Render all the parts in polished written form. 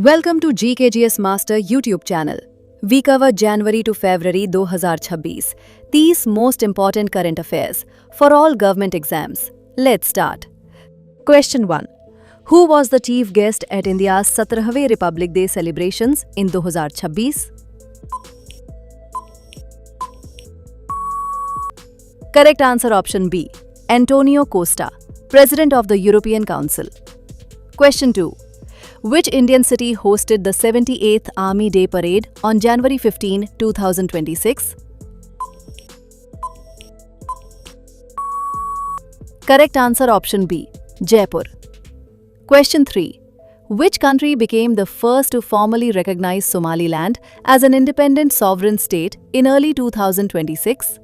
Welcome to GKGS Master YouTube channel. We cover January to February 2026, 30 most important current affairs for all government exams. Let's start. Question 1. Who was the chief guest at India's 17वें Republic Day celebrations in 2026? Correct answer option B. Antonio Costa, President of the European Council. Question 2. Which Indian city hosted the 78th Army Day Parade on January 15, 2026? Correct answer option B. Jaipur. Question 3. Which country became the first to formally recognize Somaliland as an independent sovereign state in early 2026?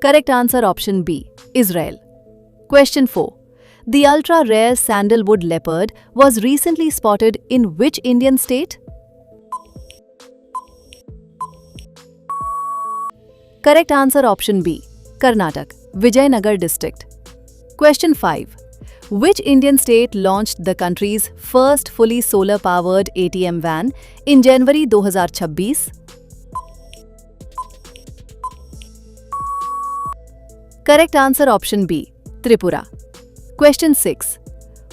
Correct answer option B. Israel. Question 4. The ultra-rare sandalwood leopard was recently spotted in which Indian state? Correct answer option B. Karnataka, Vijayanagar district. Question 5. Which Indian state launched the country's first fully solar-powered ATM van in January 2026? Correct answer option B. Tripura. Question 6.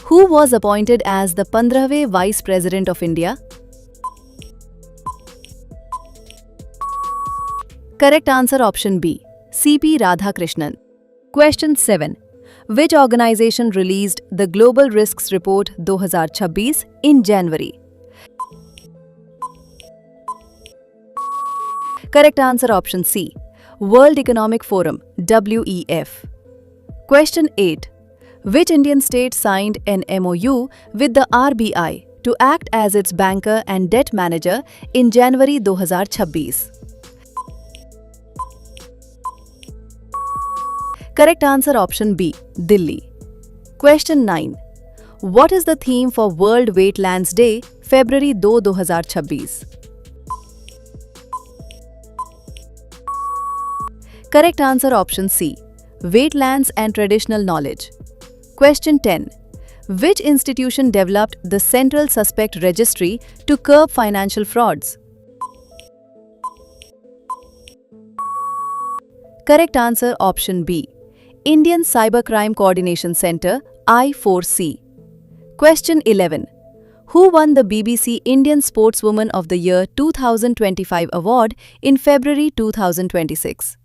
Who was appointed as the 15th Vice President of India? Correct answer option B. C.P. Radhakrishnan. Question 7. Which organization released the Global Risks Report 2026 in January? Correct answer option C. World Economic Forum, WEF. Question 8. Which Indian state signed an MOU with the RBI to act as its banker and debt manager in January 2026? Correct answer option B. Delhi. Question 9. What is the theme for World Wetlands Day, February 2, 2026? Correct answer option C. Wetlands and Traditional Knowledge. Question 10. Which institution developed the Central Suspect Registry to curb financial frauds? Correct answer option B. Indian Cybercrime Coordination Center, I4C. Question 11. Who won the BBC Indian Sportswoman of the Year 2025 award in February 2026?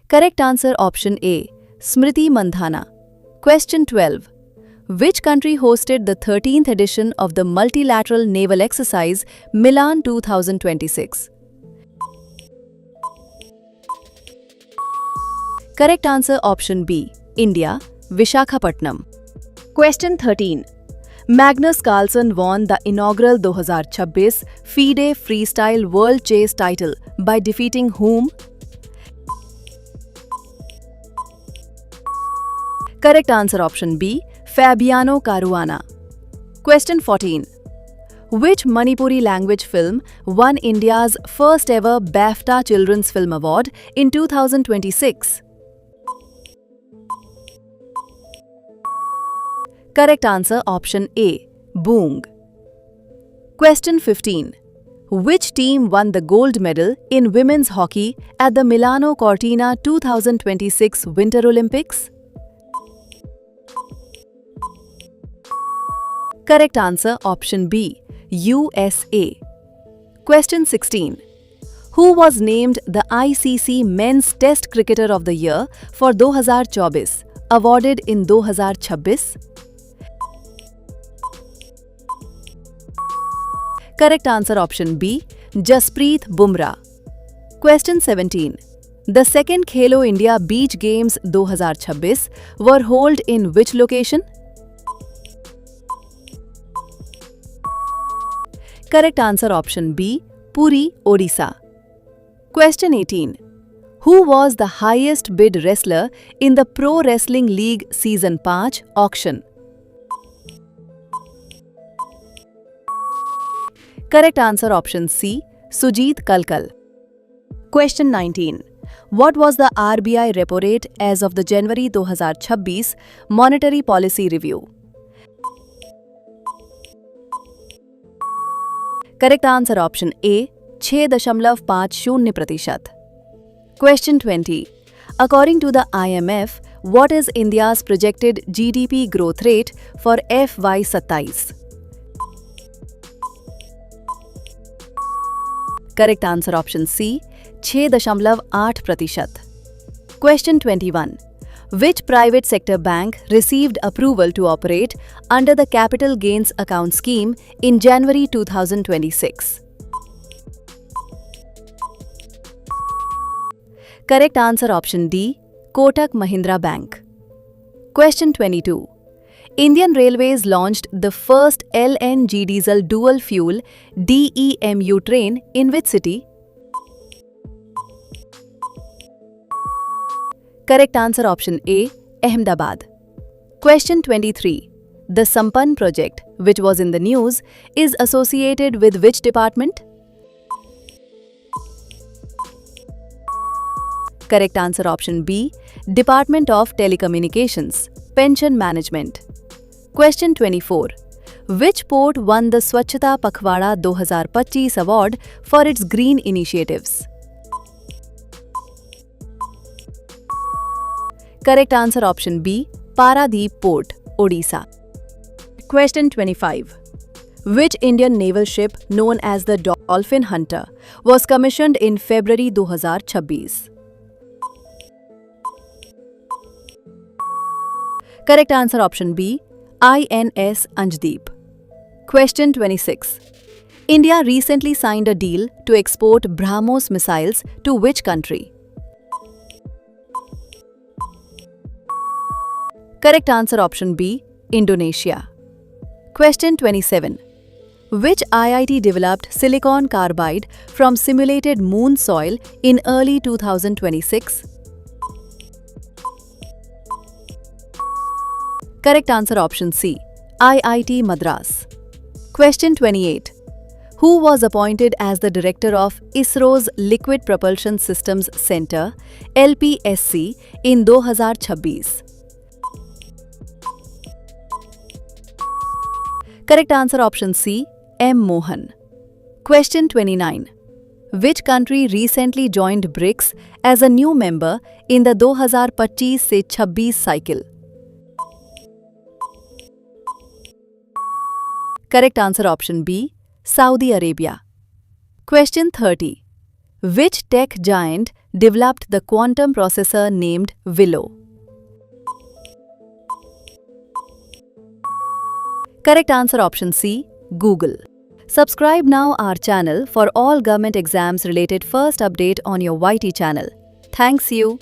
Correct answer option A. Smriti Mandhana. Question 12. Which country hosted the 13th edition of the multilateral naval exercise Milan 2026? Correct answer option B. India, Vishakhapatnam. Question 13. Magnus Carlsen won the inaugural 2026 FIDE Freestyle World Chase title by defeating whom? Correct answer option B. Fabiano Caruana. Question 14. Which Manipuri language film won India's first ever BAFTA Children's Film Award in 2026? Correct answer option A. Boong. Question 15. Which team won the gold medal in women's hockey at the Milano Cortina 2026 Winter Olympics? Correct answer option B. USA. Question 16. Who was named the ICC Men's Test Cricketer of the Year for 2024, awarded in 2026? Correct answer option B. Jasprit Bumrah. Question 17. The second Khelo India Beach Games 2026 were held in which location? Correct answer option B. Puri, Odisha. Question 18. Who was the highest bid wrestler in the Pro Wrestling League Season 5 auction? Correct answer option C. Sujit Kalkal. Question 19. What was the RBI repo rate as of the January 2026 Monetary Policy Review? Correct answer option A 6.50%. Question 20. According to the IMF, what is India's projected GDP growth rate for FY27? Correct answer option C 6.8%. Question 21. Which private sector bank received approval to operate under the capital gains account scheme in January 2026? Correct answer option D Kotak Mahindra Bank. Question 22. Indian Railways launched the first LNG diesel dual fuel DEMU train in which city? Correct answer option A Ahmedabad. Question 23. The Sampan project, which was in the news, is associated with which department? Correct answer option B Department of Telecommunications, Pension Management. Question 24. Which port won the Swachhata Pakhwada 2025 award for its green initiatives? Correct answer option B Paradip Port, Odisha. Question 25. Which Indian naval ship known as the Dolphin Hunter was commissioned in February 2026? Correct answer option B INS Anjdeep. Question 26. India recently signed a deal to export BrahMos missiles to which country? Correct answer option B Indonesia. Question 27. Which IIT developed silicon carbide from simulated moon soil in early 2026? Correct answer option C IIT Madras. Question 28. Who was appointed as the director of ISRO's Liquid Propulsion Systems Center LPSC in 2026? Correct answer option C M Mohan. Question 29. Which country recently joined BRICS as a new member in the 2025 se 26 cycle? Correct answer option B Saudi Arabia. Question 30. Which tech giant developed the quantum processor named Willow? Correct answer option C Google. Subscribe now our channel for all government exams related first update on your YT channel. Thanks you.